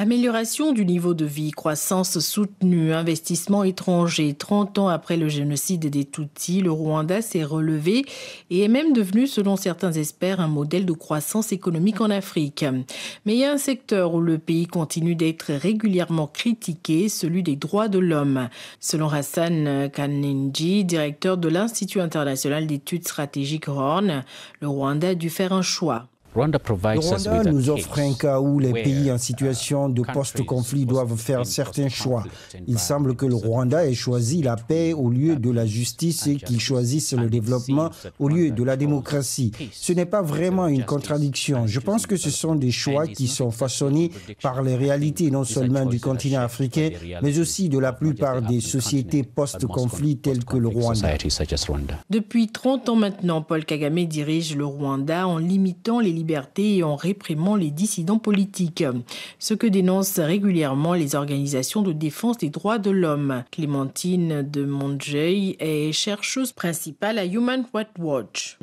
Amélioration du niveau de vie, croissance soutenue, investissement étranger. 30 ans après le génocide des Tutsis, le Rwanda s'est relevé et est même devenu, selon certains experts, un modèle de croissance économique en Afrique. Mais il y a un secteur où le pays continue d'être régulièrement critiqué, celui des droits de l'homme. Selon Hassan Kanenji, directeur de l'Institut international d'études stratégiques Horn, le Rwanda a dû faire un choix. Le Rwanda nous offre un cas où les pays en situation de post-conflit doivent faire certains choix. Il semble que le Rwanda ait choisi la paix au lieu de la justice et qu'il choisisse le développement au lieu de la démocratie. Ce n'est pas vraiment une contradiction. Je pense que ce sont des choix qui sont façonnés par les réalités non seulement du continent africain, mais aussi de la plupart des sociétés post-conflit telles que le Rwanda. Depuis 30 ans maintenant, Paul Kagame dirige le Rwanda en limitant les liberté et en réprimant les dissidents politiques. Ce que dénoncent régulièrement les organisations de défense des droits de l'homme. Clémentine de Monjei est chercheuse principale à Human Rights Watch.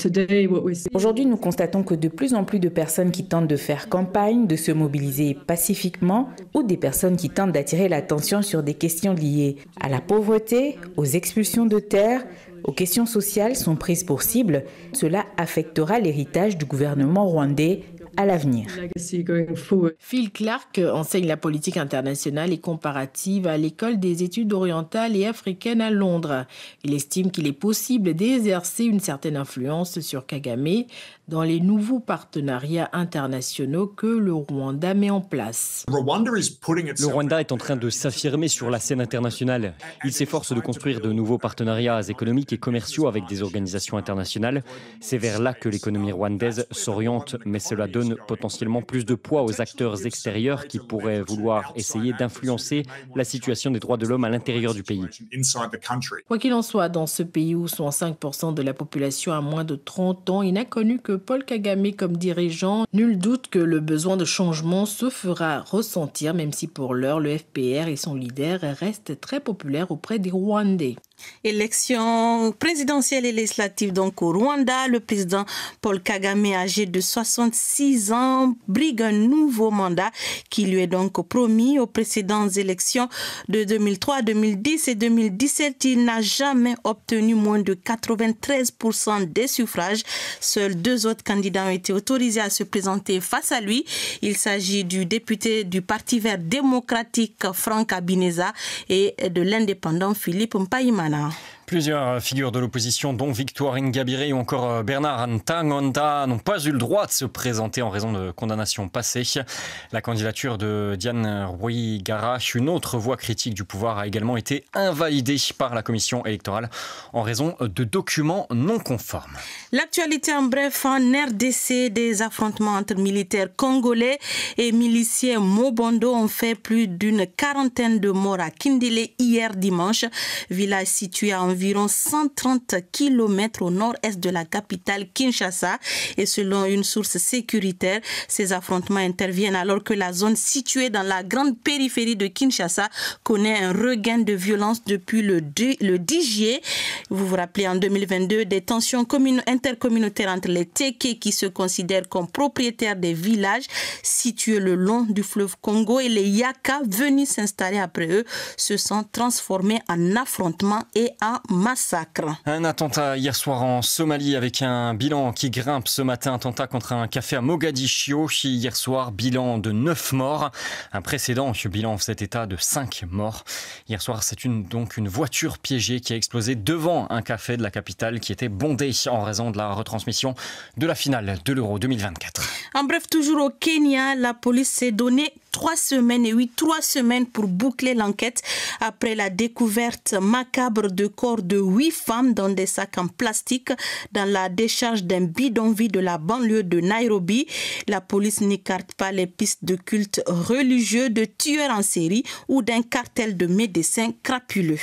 Aujourd'hui, nous constatons que de plus en plus de personnes qui tentent de faire campagne, de se mobiliser pacifiquement, ou des personnes qui tentent d'attirer l'attention sur des questions liées à la pauvreté, aux expulsions de terres, aux questions sociales sont prises pour cible. Cela affectera l'héritage du gouvernement rwandais à l'avenir. Phil Clark enseigne la politique internationale et comparative à l'École des études orientales et africaines à Londres. Il estime qu'il est possible d'exercer une certaine influence sur Kagame dans les nouveaux partenariats internationaux que le Rwanda met en place. Le Rwanda est en train de s'affirmer sur la scène internationale. Il s'efforce de construire de nouveaux partenariats économiques et commerciaux avec des organisations internationales. C'est vers là que l'économie rwandaise s'oriente, mais cela donne potentiellement plus de poids aux acteurs extérieurs qui pourraient vouloir essayer d'influencer la situation des droits de l'homme à l'intérieur du pays. Quoi qu'il en soit, dans ce pays où 65% de la population a moins de 30 ans, il n'a connu que Paul Kagame comme dirigeant. Nul doute que le besoin de changement se fera ressentir, même si pour l'heure, le FPR et son leader restent très populaires auprès des Rwandais. Élection présidentielle et législative donc au Rwanda. Le président Paul Kagame, âgé de 66 ans, brigue un nouveau mandat qui lui est donc promis aux précédentes élections de 2003, 2010 et 2017. Il n'a jamais obtenu moins de 93% des suffrages. Seuls 2 autres candidats ont été autorisés à se présenter face à lui. Il s'agit du député du Parti vert démocratique Frank Habineza et de l'indépendant Philippe Mpayimana. Plusieurs figures de l'opposition, dont Victoire Ingabire ou encore Bernard Ntaganda, n'ont pas eu le droit de se présenter en raison de condamnations passées. La candidature de Diane Rwigara, une autre voix critique du pouvoir, a également été invalidée par la commission électorale en raison de documents non conformes. L'actualité en bref, en RDC, des affrontements entre militaires congolais et miliciens Mobondo ont fait plus d'une quarantaine de morts à Kindile hier dimanche, village situé à environ 130 km au nord-est de la capitale Kinshasa. Et selon une source sécuritaire, ces affrontements interviennent alors que la zone située dans la grande périphérie de Kinshasa connaît un regain de violence depuis le 10 juillet. Vous vous rappelez, en 2022, des tensions intercommunautaires entre les Téké qui se considèrent comme propriétaires des villages situés le long du fleuve Congo et les Yaka venus s'installer après eux se sont transformés en affrontements et en massacre. Un attentat hier soir en Somalie avec un bilan qui grimpe ce matin. Attentat contre un café à Mogadiscio. Hier soir, bilan de 9 morts. Un précédent bilan cet état de 5 morts. Hier soir, c'est donc une voiture piégée qui a explosé devant un café de la capitale qui était bondé en raison de la retransmission de la finale de l'Euro 2024. En bref, toujours au Kenya, la police s'est donné 3 semaines pour boucler l'enquête après la découverte macabre de corps de 8 femmes dans des sacs en plastique dans la décharge d'un bidonville de la banlieue de Nairobi. La police n'écarte pas les pistes de culte religieux, de tueurs en série ou d'un cartel de médecins crapuleux.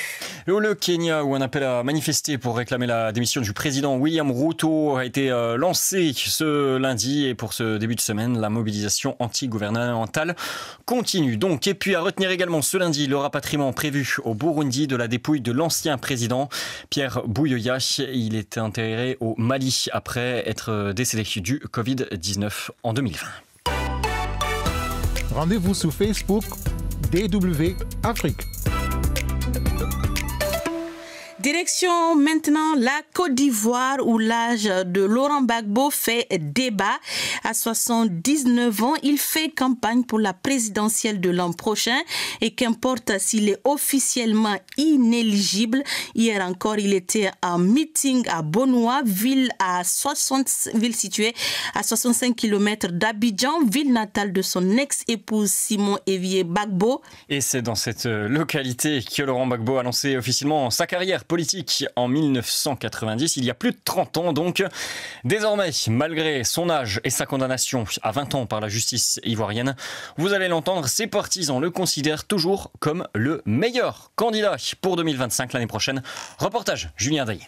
Le Kenya, où un appel à manifester pour réclamer la démission du président William Ruto a été lancé ce lundi. Et pour ce début de semaine, la mobilisation anti-gouvernementale continue donc. Et puis à retenir également ce lundi le rapatriement prévu au Burundi de la dépouille de l'ancien président Pierre Buyoya. Il est enterré au Mali après être décédé du Covid-19 en 2020. Rendez-vous sur Facebook DW Afrique. Direction maintenant la Côte d'Ivoire où l'âge de Laurent Gbagbo fait débat. À 79 ans, il fait campagne pour la présidentielle de l'an prochain et qu'importe s'il est officiellement inéligible. Hier encore, il était en meeting à Bonoua, ville située à 65 km d'Abidjan, ville natale de son ex-épouse Simon Evier Gbagbo. Et c'est dans cette localité que Laurent Gbagbo a lancé officiellement sa carrière politique en 1990, il y a plus de 30 ans donc. Désormais, malgré son âge et sa condamnation à 20 ans par la justice ivoirienne, vous allez l'entendre, ses partisans le considèrent toujours comme le meilleur candidat pour 2025 l'année prochaine. Reportage Julien Daillé.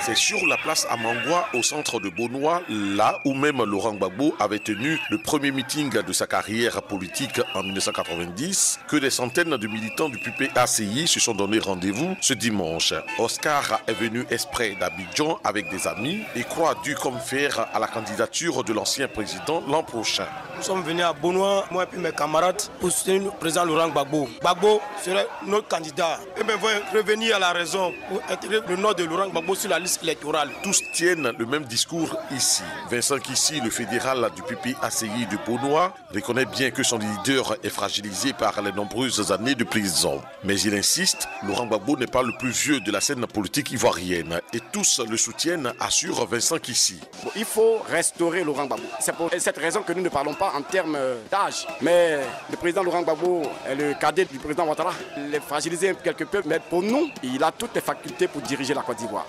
C'est sur la place Amangwa, au centre de Bonoua, là où même Laurent Gbagbo avait tenu le premier meeting de sa carrière politique en 1990, que des centaines de militants du PPACI se sont donné rendez-vous ce dimanche. Oscar est venu exprès d'Abidjan avec des amis et croit dû comme fer à la candidature de l'ancien président l'an prochain. Nous sommes venus à Bonoua, moi et puis mes camarades, pour soutenir le président Laurent Gbagbo. Gbagbo serait notre candidat. Et bien, revenir à la raison pour intégrer le nom de Laurent Gbagbo sur la liste électorale. Tous tiennent le même discours ici. Vincent Kissi, le fédéral du PPACI de Bonoua, reconnaît bien que son leader est fragilisé par les nombreuses années de prison. Mais il insiste, Laurent Gbagbo n'est pas le plus vieux de la scène politique ivoirienne. Et tous le soutiennent, assure Vincent Kissi. Il faut restaurer Laurent Gbagbo. C'est pour cette raison que nous ne parlons pas en termes d'âge. Mais le président Laurent Gbagbo est le cadet du président Ouattara. Il est fragilisé quelque peu, mais pour nous, il a toutes les facultés pour diriger la Côte d'Ivoire.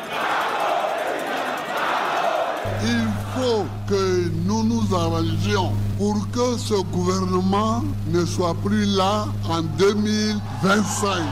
Il faut que nous nous arrangions pour que ce gouvernement ne soit plus là en 2025.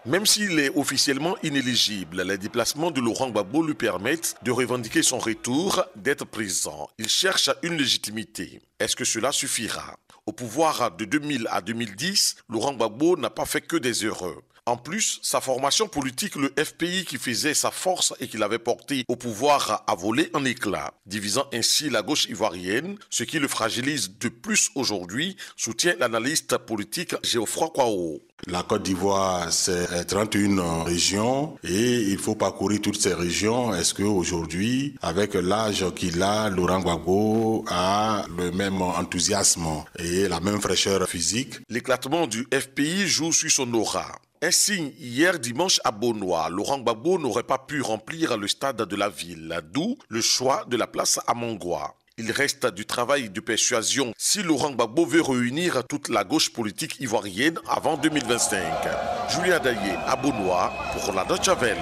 Même s'il est officiellement inéligible, les déplacements de Laurent Gbagbo lui permettent de revendiquer son retour, d'être présent. Il cherche une légitimité. Est-ce que cela suffira? Au pouvoir de 2000 à 2010, Laurent Gbagbo n'a pas fait que des erreurs. En plus, sa formation politique, le FPI qui faisait sa force et qui l'avait porté au pouvoir, a volé en éclats, divisant ainsi la gauche ivoirienne, ce qui le fragilise de plus aujourd'hui, soutient l'analyste politique Geoffroy Kwao. La Côte d'Ivoire, c'est 31 régions et il faut parcourir toutes ces régions. Est-ce qu'aujourd'hui, avec l'âge qu'il a, Laurent Gbagbo a le même enthousiasme et la même fraîcheur physique? L'éclatement du FPI joue sur son aura. Un signe hier dimanche à Bonoua, Laurent Gbagbo n'aurait pas pu remplir le stade de la ville, d'où le choix de la place Amangwa. Il reste du travail de persuasion si Laurent Gbagbo veut réunir toute la gauche politique ivoirienne avant 2025. Julien Daillé à Bonoua pour la Deutsche Welle.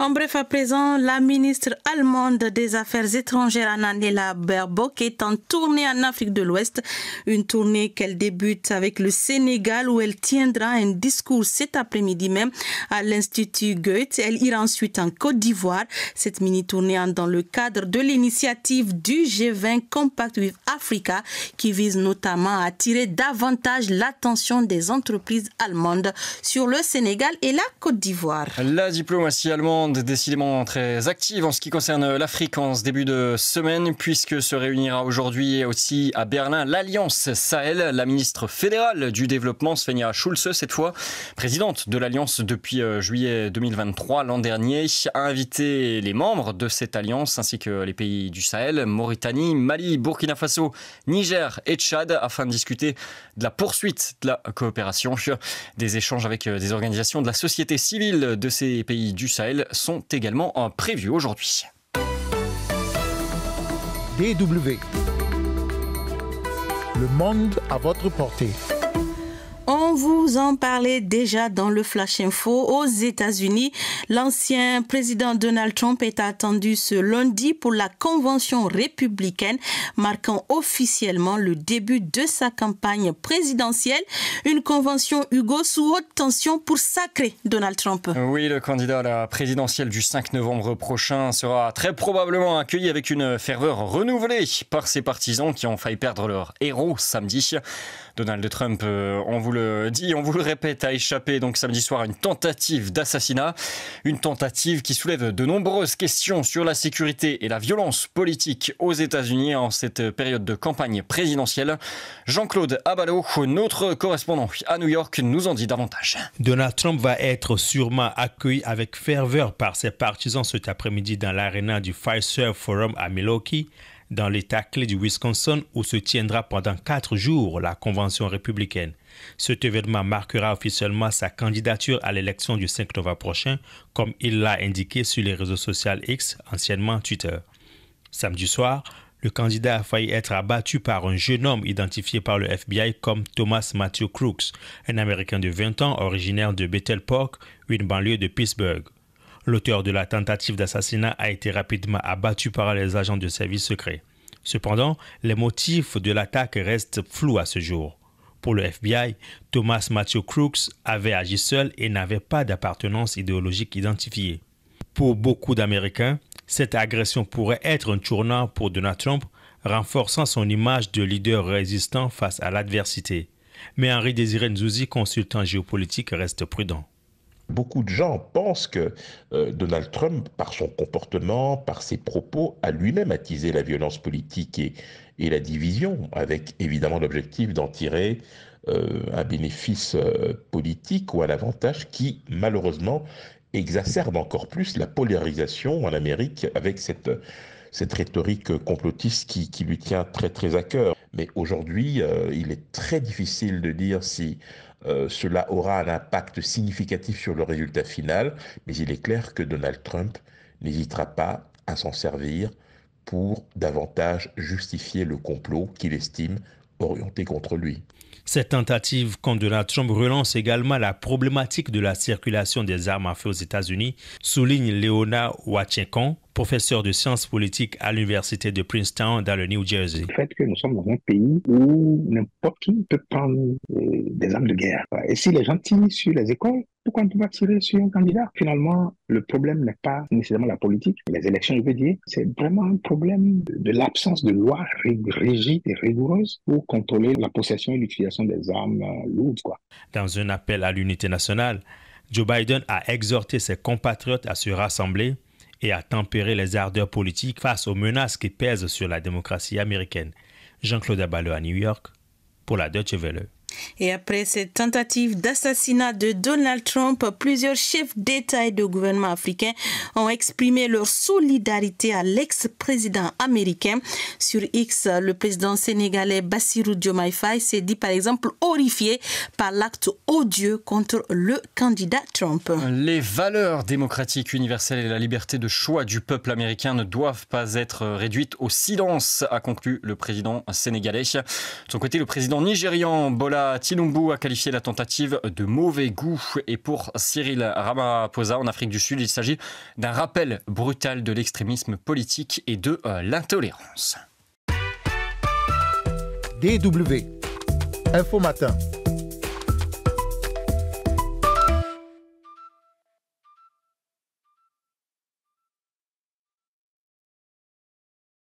En bref, à présent, la ministre allemande des Affaires étrangères Annalena Baerbock est en tournée en Afrique de l'Ouest. Une tournée qu'elle débute avec le Sénégal où elle tiendra un discours cet après-midi même à l'Institut Goethe. Elle ira ensuite en Côte d'Ivoire. Cette mini-tournée entre dans le cadre de l'initiative du G20 Compact with Africa qui vise notamment à attirer davantage l'attention des entreprises allemandes sur le Sénégal et la Côte d'Ivoire. La diplomatie allemande décidément très active en ce qui concerne l'Afrique en ce début de semaine puisque se réunira aujourd'hui aussi à Berlin l'Alliance Sahel. La ministre fédérale du développement Svenja Schulze, cette fois présidente de l'Alliance depuis juillet 2023 l'an dernier, a invité les membres de cette alliance ainsi que les pays du Sahel, Mauritanie, Mali, Burkina Faso, Niger et Tchad afin de discuter de la poursuite de la coopération. Des échanges avec des organisations de la société civile de ces pays du Sahel sont également prévus aujourd'hui. DW. Le monde à votre portée. On vous en parlait déjà dans le Flash Info. Aux États-Unis, l'ancien président Donald Trump est attendu ce lundi pour la convention républicaine, marquant officiellement le début de sa campagne présidentielle. Une convention, Hugo, sous haute tension pour sacrer Donald Trump. Oui, le candidat à la présidentielle du 5 novembre prochain sera très probablement accueilli avec une ferveur renouvelée par ses partisans qui ont failli perdre leur héros samedi. Donald Trump, on vous le dit, on vous le répète, a échappé donc samedi soir à une tentative d'assassinat. Une tentative qui soulève de nombreuses questions sur la sécurité et la violence politique aux États-Unis en cette période de campagne présidentielle. Jean-Claude Abalo, notre correspondant à New York, nous en dit davantage. Donald Trump va être sûrement accueilli avec ferveur par ses partisans cet après-midi dans l'aréna du Fiserv Forum à Milwaukee, dans l'État clé du Wisconsin, où se tiendra pendant 4 jours la convention républicaine. Cet événement marquera officiellement sa candidature à l'élection du 5 novembre prochain, comme il l'a indiqué sur les réseaux sociaux X, anciennement Twitter. Samedi soir, le candidat a failli être abattu par un jeune homme identifié par le FBI comme Thomas Matthew Crooks, un Américain de 20 ans originaire de Bethel Park, une banlieue de Pittsburgh. L'auteur de la tentative d'assassinat a été rapidement abattu par les agents de service secret. Cependant, les motifs de l'attaque restent flous à ce jour. Pour le FBI, Thomas Matthew Crooks avait agi seul et n'avait pas d'appartenance idéologique identifiée. Pour beaucoup d'Américains, cette agression pourrait être un tournant pour Donald Trump, renforçant son image de leader résistant face à l'adversité. Mais Henri-Désiré Nzouzi, consultant géopolitique, reste prudent. Beaucoup de gens pensent que Donald Trump, par son comportement, par ses propos, a lui-même attisé la violence politique et la division, avec évidemment l'objectif d'en tirer un bénéfice politique ou un avantage qui, malheureusement, exacerbe encore plus la polarisation en Amérique avec cette rhétorique complotiste qui lui tient très très à cœur. Mais aujourd'hui, il est très difficile de dire si cela aura un impact significatif sur le résultat final, mais il est clair que Donald Trump n'hésitera pas à s'en servir pour davantage justifier le complot qu'il estime orienté contre lui. Cette tentative contre Donald Trump relance également la problématique de la circulation des armes à feu aux États-Unis, souligne Léona Wachenko, professeur de sciences politiques à l'université de Princeton dans le New Jersey. Le fait que nous sommes dans un pays où n'importe qui peut prendre des armes de guerre. Et si les gens tirent sur les écoles, pourquoi on ne peut pas tirer sur un candidat? Finalement, le problème n'est pas nécessairement la politique. Les élections, je veux dire, c'est vraiment un problème de l'absence de lois rigides et rigoureuses pour contrôler la possession et l'utilisation des armes lourdes, quoi. Dans un appel à l'unité nationale, Joe Biden a exhorté ses compatriotes à se rassembler et à tempérer les ardeurs politiques face aux menaces qui pèsent sur la démocratie américaine. Jean-Claude Abalo à New York pour la Deutsche Welle. Et après cette tentative d'assassinat de Donald Trump, plusieurs chefs d'État et de gouvernement africains ont exprimé leur solidarité à l'ex-président américain. Sur X, le président sénégalais Bassirou Diomaye Faye s'est dit par exemple horrifié par l'acte odieux contre le candidat Trump. Les valeurs démocratiques universelles et la liberté de choix du peuple américain ne doivent pas être réduites au silence, a conclu le président sénégalais. De son côté, le président nigérian Bola Tinubu a qualifié la tentative de mauvais goût. Et pour Cyril Ramaphosa, en Afrique du Sud, il s'agit d'un rappel brutal de l'extrémisme politique et de l'intolérance. DW Info Matin.